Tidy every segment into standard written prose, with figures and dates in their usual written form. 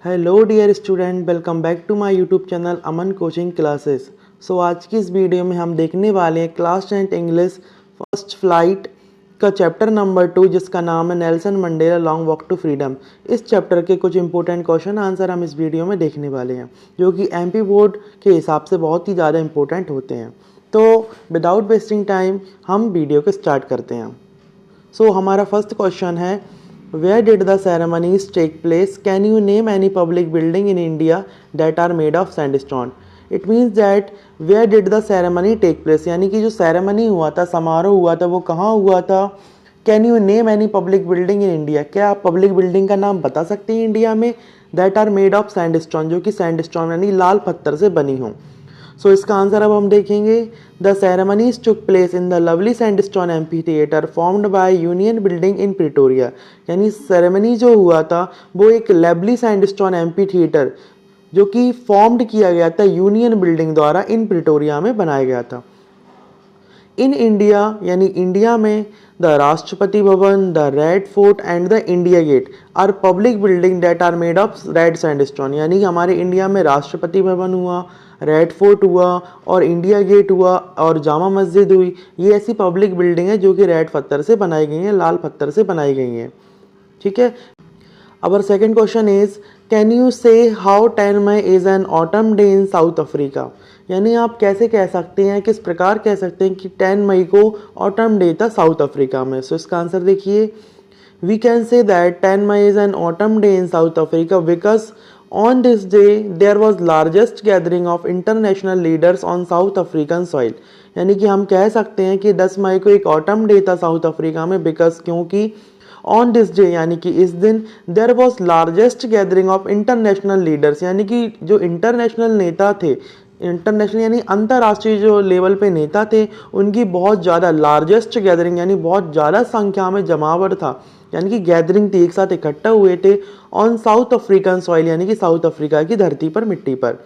Hello dear student, welcome back to my YouTube channel Aman coaching classes. So आज की इस video में हम देखने वाले हैं क्लास 10 इंग्लिश फर्स्ट फ्लाइट का चैप्टर नंबर 2 जिसका नाम है Nelson Mandela long walk to freedom. इस चैप्टर के कुछ इंपॉर्टेंट क्वेश्चन आंसर हम इस वीडियो में देखने वाले हैं जो कि एमपी बोर्ड के हिसाब से बहुत ही ज़्यादा इंपॉर्टेंट होते हैं। तो विदाउट वेस्टिंग टाइम हम वीडियो को स्टार्ट करते हैं। सो हमारा फर्स्ट क्वेश्चन है, Where did the ceremonies take place? Can you name any public building in India that are made of sandstone? It means that where did the ceremony take place? यानी कि जो ceremony हुआ था, समारोह हुआ था, वो कहाँ हुआ था? Can you name any public building in India? क्या आप public building का नाम बता सकते हैं इंडिया में? That are made of sandstone, जो कि sandstone यानी लाल पत्थर से बनी हों। सो इसका आंसर अब हम देखेंगे। The ceremonies took place in the lovely sandstone amphi theatre formed by union building in Pretoria. यानी सेरेमनी जो हुआ था वो एक लवली सैंडस्टोन एम्पी थिएटर जो कि फॉर्म्ड किया गया था यूनियन बिल्डिंग द्वारा इन प्रिटोरिया में बनाया गया था। इन इंडिया यानी इंडिया में the Rashtrapati Bhavan, the Red Fort and the India Gate are public building that are made of red sandstone. यानी कि हमारे इंडिया में राष्ट्रपति भवन हुआ, रेड फोर्ट हुआ और इंडिया गेट हुआ और जामा मस्जिद हुई। ये ऐसी पब्लिक बिल्डिंग है जो कि रेड पत्थर से बनाई गई हैं, लाल पत्थर से बनाई गई हैं। ठीक है। Our second question is, can you say how 10 May is an autumn day in South Africa? यानी आप कैसे कह सकते हैं, किस प्रकार कह सकते हैं कि 10 मई को ऑटम डे था साउथ अफ्रीका में। सो इसका आंसर देखिए, we can say that 10 May is an autumn day in South Africa because on this day there was largest gathering of international leaders on South African soil। यानी कि हम कह सकते हैं कि 10 मई को एक ऑटम डे था साउथ अफ्रीका में बिकॉज क्योंकि ऑन दिस डे यानी कि इस दिन there was largest gathering of international leaders. यानी कि जो इंटरनेशनल नेता थे, इंटरनेशनल यानी अंतर्राष्ट्रीय जो लेवल पे नेता थे, उनकी बहुत ज़्यादा लार्जेस्ट गैदरिंग यानी बहुत ज़्यादा संख्या में जमावड़ था, यानी कि गैदरिंग थी, एक साथ इकट्ठा हुए थे ऑन साउथ अफ्रीकन सॉइल यानी कि साउथ अफ्रीका की धरती पर, मिट्टी पर।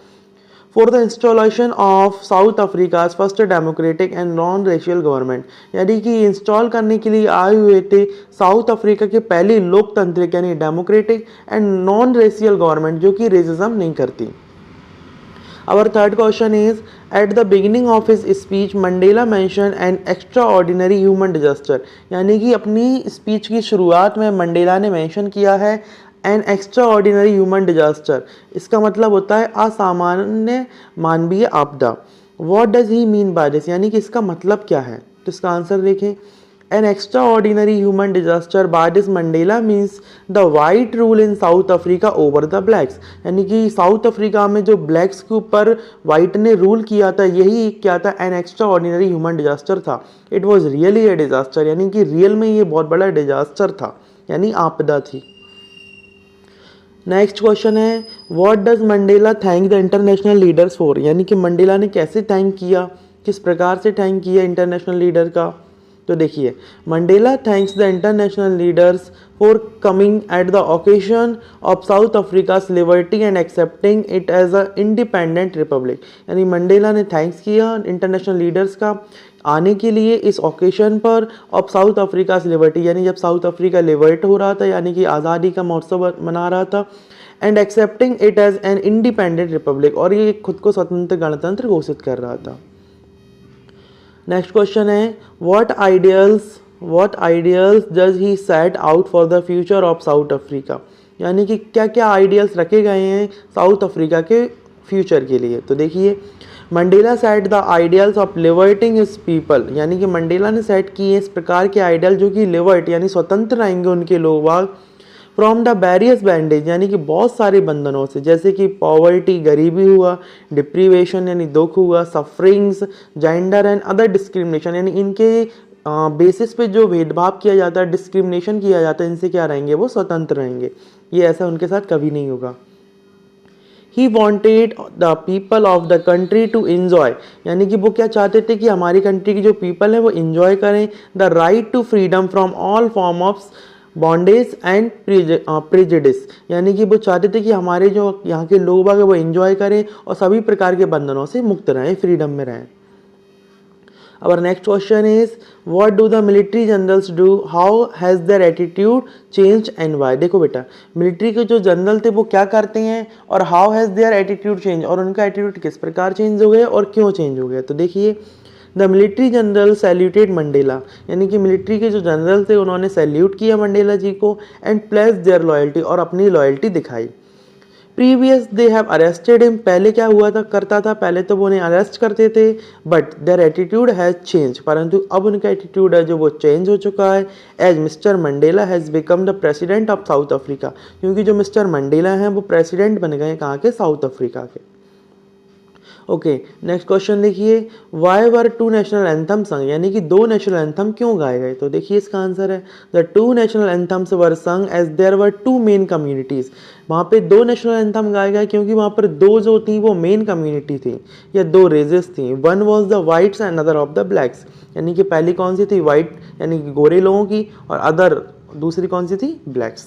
For the installation of South Africa's first democratic and non racial government. यानी कि इंस्टॉल करने के लिए आए हुए थे साउथ अफ्रीका के पहली लोकतांत्रिक यानी democratic and non racial government जो कि रेसिज्म नहीं करती। Our third question is, at the beginning of his speech Mandela mentioned an extraordinary human disaster। यानी कि अपनी स्पीच की शुरुआत में मंडेला ने मेंशन किया है N extraordinary human disaster. इसका मतलब होता है असामान्य मानवीय आपदा। What does he mean by this, यानी कि इसका मतलब क्या है। तो इसका आंसर देखें, an extraordinary human disaster by this Mandela means the white rule in South Africa over the blacks. यानी कि साउथ अफ्रीका में जो ब्लैक्स के ऊपर वाइट ने रूल किया था, यही क्या था, an extraordinary human disaster था। It was really a disaster, यानी कि रियल में ये बहुत बड़ा डिजास्टर था, यानी आपदा थी। नेक्स्ट क्वेश्चन है, what does Mandela thank the international leaders for. यानी कि मंडेला ने कैसे थैंक किया, किस प्रकार से थैंक किया इंटरनेशनल लीडर का। तो देखिए, Mandela thanks the international leaders for coming at the occasion of South Africa's liberty and accepting it as a independent republic. यानी मंडेला ने थैंक्स किया इंटरनेशनल लीडर्स का आने के लिए इस ओकेजन पर ऑफ साउथ अफ्रीकाज लिबर्टी, यानी जब साउथ अफ्रीका लिबर्ट हो रहा था यानी कि आज़ादी का महोत्सव मना रहा था, and accepting it as an independent republic, और ये खुद को स्वतंत्र गणतंत्र घोषित कर रहा था। नेक्स्ट क्वेश्चन है, what ideals does he set out for the future of South Africa. यानी कि क्या क्या आइडियल्स रखे गए हैं साउथ अफ्रीका के फ्यूचर के लिए। तो देखिए, Mandela set the ideals of liberating his people. यानी कि मंडेला ने सेट किए इस प्रकार के आइडियल जो कि लिबर्ट यानी स्वतंत्र रहेंगे उनके लोग फ्रॉम द बैरियस बैंडेज, यानी कि बहुत सारे बंधनों से, जैसे कि पॉवर्टी गरीबी हुआ, डिप्रीवेशन यानी दुख हुआ, sufferings, gender and other discrimination यानी इनके बेसिस पे जो भेदभाव किया जाता है, डिस्क्रिमिनेशन किया जाता है, इनसे क्या रहेंगे, वो स्वतंत्र रहेंगे। ये ऐसा उनके साथ कभी नहीं होगा। He wanted the people of the country to enjoy, यानी कि वो क्या चाहते थे कि हमारी कंट्री की जो पीपल है वो इंजॉय करें the right to freedom from all form of bondage and prejudice. यानी कि वो चाहते थे कि हमारे जो यहाँ के लोग हैं वो इंजॉय करें और सभी प्रकार के बंधनों से मुक्त रहें, फ्रीडम में रहें। Our next question is, what do the military generals do? How has their attitude changed and why? देखो बेटा, मिलिट्री के जो जनरल थे वो क्या करते हैं और how has their attitude changed, और उनका एटीट्यूड किस प्रकार चेंज हो गया और क्यों चेंज हो गया। तो देखिए, the military general saluted Mandela, यानी कि मिलिट्री के जो जनरल थे उन्होंने सैल्यूट किया मंडेला जी को एंड प्लेस देयर लॉयल्टी, और अपनी लॉयल्टी दिखाई। Previous they have arrested him, पहले क्या हुआ था करता था, पहले तो वो उन्हें अरेस्ट करते थे, but their attitude has change, परंतु अब उनका एटीट्यूड है जो वो चेंज हो चुका है। As Mister Mandela has become the president of South Africa, क्योंकि जो मिस्टर मंडेला हैं वो प्रेसिडेंट बन गए कहाँ के, साउथ अफ्रीका के। ओके, नेक्स्ट क्वेश्चन देखिए, why were two national anthem sung, यानी कि दो नेशनल एंथम क्यों गाए गए। तो देखिए इसका आंसर है, the two national anthems were sung as there were two main communities, वहाँ पे दो नेशनल एंथम गाए गए क्योंकि वहाँ पर दो जो थी वो मेन कम्युनिटी थी या दो रेजेस थी। One was the whites and other of the blacks, यानी कि पहली कौन सी थी, वाइट यानी कि गोरे लोगों की, और अदर दूसरी कौन सी थी, ब्लैक्स।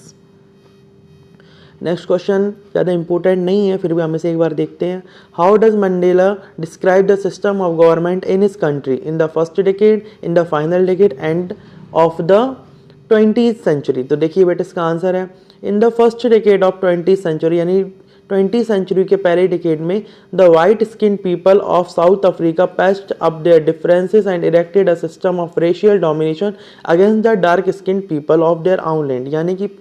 नेक्स्ट क्वेश्चन ज़्यादा इंपॉर्टेंट नहीं है, फिर भी हम इसे एक बार देखते हैं। How does Mandela describe the system of government in his country in the first decade, in the final decade and of the 20th century. तो देखिए बेटा इसका आंसर है, in the first decade of 20th century, यानी 20th century के पहले डिकेड में the white skin people of South Africa patched up their differences and erected a system of racial domination against the dark skin people of their आउन land. यानी कि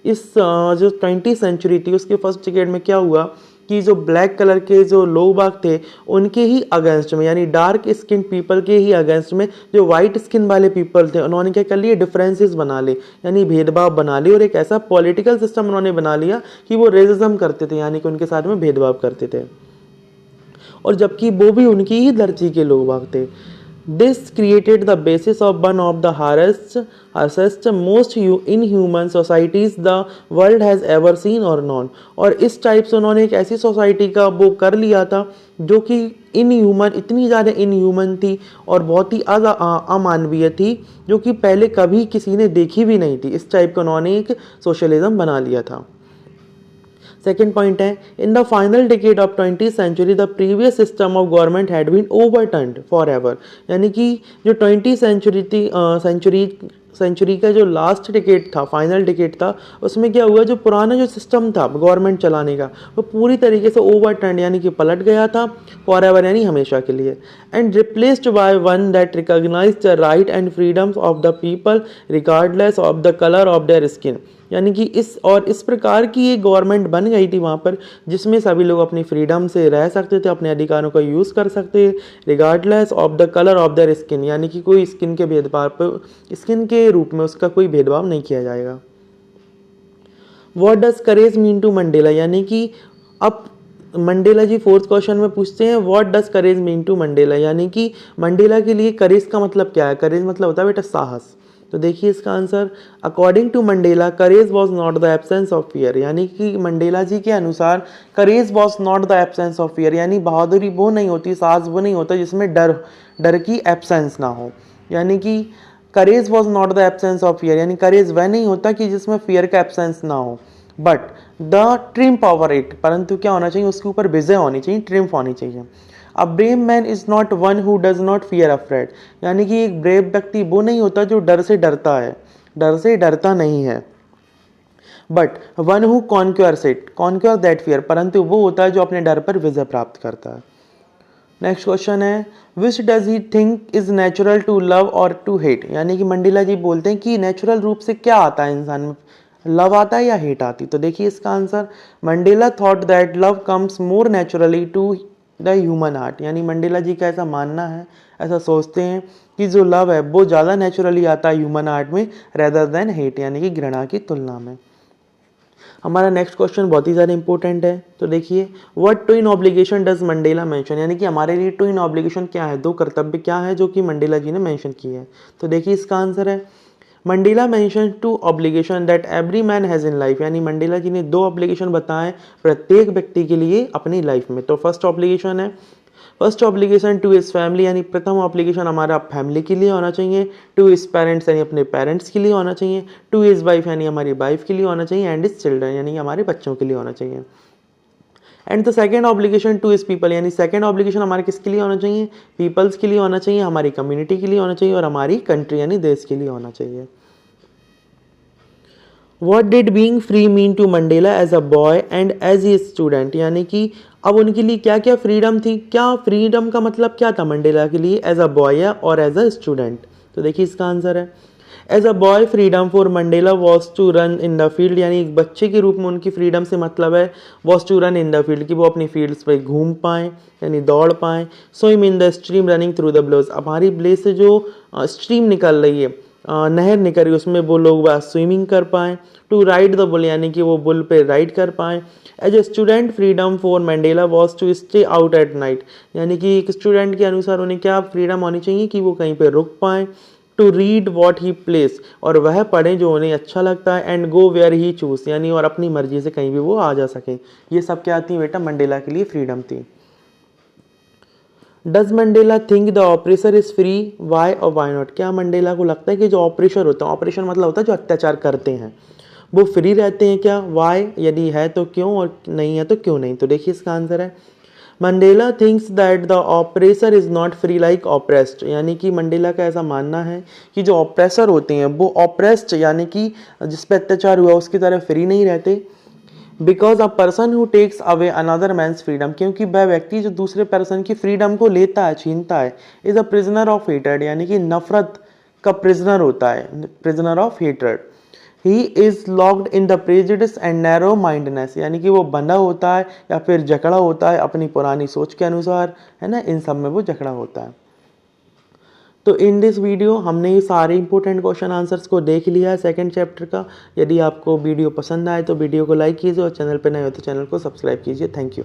इस जो 20th सेंचुरी थी उसके फर्स्ट डिकेड में क्या हुआ कि जो ब्लैक कलर के जो लोग बाग थे उनके ही अगेंस्ट में, यानी डार्क स्किन पीपल के ही अगेंस्ट में जो वाइट स्किन वाले पीपल थे उन्होंने क्या कर लिए, डिफरेंसेस बना ले, यानी भेदभाव बना लिए, और एक ऐसा पॉलिटिकल सिस्टम उन्होंने बना लिया कि वो रेसिज्म करते थे, यानी कि उनके साथ में भेदभाव करते थे, और जबकि वो भी उनकी ही धरती के लोग बाग थे। This created the basis of one of the harshest, most inhuman societies the world has ever seen or known। और इस टाइप से उन्होंने एक ऐसी सोसाइटी का वो कर लिया था जो कि इनह्यूमन, इतनी ज़्यादा इनह्यूमन थी और बहुत ही अमानवीय थी, जो कि पहले कभी किसी ने देखी भी नहीं थी। इस टाइप का उन्होंने एक सोशलिज्म बना लिया था। सेकेंड पॉइंट है, in the final decade of 20th century the previous system of government had been overturned for ever, यानी कि जो 20th सेंचुरी थी सेंचुरी का जो लास्ट डिकेड था, फाइनल डिकेड था, उसमें क्या हुआ, जो पुराना जो सिस्टम था गवर्नमेंट चलाने का वो पूरी तरीके से ओवरटर्न यानी कि पलट गया था, फॉर एवर यानी हमेशा के लिए, and replaced by one that recognise the right and freedoms of the people regardless of the colour of their skin. यानी कि इस प्रकार की एक गवर्नमेंट बन गई थी वहाँ पर जिसमें सभी लोग अपनी फ्रीडम से रह सकते थे, अपने अधिकारों का यूज़ कर सकते, regardless of the colour of their skin, यानी कि कोई स्किन के भेदभाव पर, स्किन के रूप में उसका कोई भेदभाव नहीं किया जाएगा। What does courage mean to Mandela, यानी कि अब मंडेला जी फोर्थ क्वेश्चन में पूछते हैं what does courage mean to Mandela, यानी कि मंडेला के लिए करेज का मतलब क्या है। करेज मतलब होता है बेटा साहस। तो देखिए इसका answer, according to Mandela courage was not the absence of fear, यानी कि मंडेला जी के अनुसार courage was not the absence of fear, यानी बहादुरी वो नहीं होती, साहस वो नहीं होता जिसमें डर की एब्सेंस ना हो, यानी कि courage was not the absence of fear, यानी करेज वह नहीं होता कि जिसमें फियर का एब्सेंस ना हो, but the triumph over it, परंतु क्या होना चाहिए, उसके ऊपर विजय होनी चाहिए, ट्रिम्फ होनी चाहिए। A brave man is not one who does not fear afraid, यानी कि एक ब्रेव व्यक्ति वो नहीं होता जो डर से डरता है, डर से डरता नहीं है, but one who conquer that fear, परंतु वो होता है जो अपने डर पर विजय प्राप्त करता है। नेक्स्ट क्वेश्चन है, which does he think is natural to love और टू हेट, यानी कि मंडेला जी बोलते हैं कि नेचुरल रूप से क्या आता है इंसान में, लव आता है या हेट आती। तो देखिए इसका answer, Mandela thought that love comes more naturally to the human heart, यानी मंडेला जी का ऐसा मानना है, ऐसा सोचते हैं कि जो लव है वो ज़्यादा नेचुरली आता है ह्यूमन हार्ट में रेदर देन हेट, यानी कि घृणा की तुलना में। हमारा नेक्स्ट क्वेश्चन बहुत ही ज़्यादा इंपॉर्टेंट है। तो देखिए, what twin obligation does Mandela mention, यानी कि हमारे लिए ट्विन ऑब्लिगेशन क्या है, दो कर्तव्य क्या है जो कि मंडेला जी ने मेंशन किए हैं। तो देखिए इसका आंसर है, Mandela mention two obligation that every man has in life, यानी मंडेला जी ने दो ऑब्लिगेशन बताए प्रत्येक व्यक्ति के लिए अपनी लाइफ में। तो फर्स्ट ऑब्लिगेशन है, first obligation to his family, यानी प्रथम ऑब्लिगेशन हमारा फैमिली के लिए होना चाहिए, टू हिज पेरेंट्स यानी अपने पेरेंट्स के लिए होना चाहिए, टू हिज वाइफ यानी हमारी वाइफ के लिए होना चाहिए, एंड हिज चिल्ड्रन यानी हमारे बच्चों के लिए होना चाहिए। And the second obligation to his people, यानी सेकेंड ऑब्लिगेशन हमारे किसके लिए होना चाहिए, पीपल्स के लिए होना चाहिए, हमारी कम्युनिटी के लिए होना चाहिए और हमारी कंट्री यानी देश के लिए होना चाहिए। What did being free mean to Mandela as a boy and as a student, यानी कि अब उनके लिए क्या क्या फ्रीडम थी, क्या फ्रीडम का मतलब क्या था मंडेला के लिए एज अ बॉय और एज अ स्टूडेंट। तो देखिए इसका आंसर है as a boy freedom for Mandela was to run in the field, यानी एक बच्चे के रूप में उनकी फ्रीडम से मतलब है was to run in the field, कि वो अपनी फील्ड्स पे घूम पाएँ यानी दौड़ पाएँ। Swim in the stream running through the blows, हमारी ब्लेज से जो स्ट्रीम निकल रही है, नहर निकल रही है, उसमें वो लोग बस स्विमिंग कर पाएँ। टू राइड द बुल, यानी कि वो बुल पे राइड कर पाएँ। As a student freedom for Mandela was to stay out at night, यानी कि एक स्टूडेंट के अनुसार उन्हें क्या फ्रीडम होनी चाहिए कि वो कहीं पे रुक पाएँ। To read what he pleased, और वह पढ़ें जो उन्हें अच्छा लगता है। And go where he choose, यानी और अपनी मर्जी से कहीं भी वो आ जा सकें। ये सब क्या थी बेटा, मंडेला के लिए फ्रीडम थी। Does Mandela think the oppressor is free, why और वाई नॉट, क्या मंडेला को लगता है कि जो ऑपरेशर होता है, ऑपरेशन मतलब होता है जो अत्याचार करते हैं, वो फ्री रहते हैं क्या, वाई यदि है तो क्यों और नहीं है तो क्यों नहीं। तो देखिए इसका आंसर है Mandela thinks that the oppressor is not free like oppressed, यानी कि मंडेला का ऐसा मानना है कि जो ऑपरेसर होते हैं वो ऑप्रेस्ड यानी कि जिस पे अत्याचार हुआ उसकी तरह फ्री नहीं रहते। Because a person who takes away another man's freedom, क्योंकि वह व्यक्ति जो दूसरे पर्सन की फ्रीडम को लेता है, छीनता है, is a prisoner of hated, यानी कि नफरत का प्रिजनर होता है, prisoner of hated. He is locked in the prejudice and narrow mindness, यानी कि वो बंधा होता है या फिर जकड़ा होता है अपनी पुरानी सोच के अनुसार, है ना, इन सब में वो जकड़ा होता है। तो इन दिस वीडियो हमने ये सारे इंपॉर्टेंट क्वेश्चन आंसर्स को देख लिया है सेकंड चैप्टर का। यदि आपको वीडियो पसंद आए तो वीडियो को लाइक कीजिए और चैनल पर नए हो तो चैनल को सब्सक्राइब कीजिए। Thank you.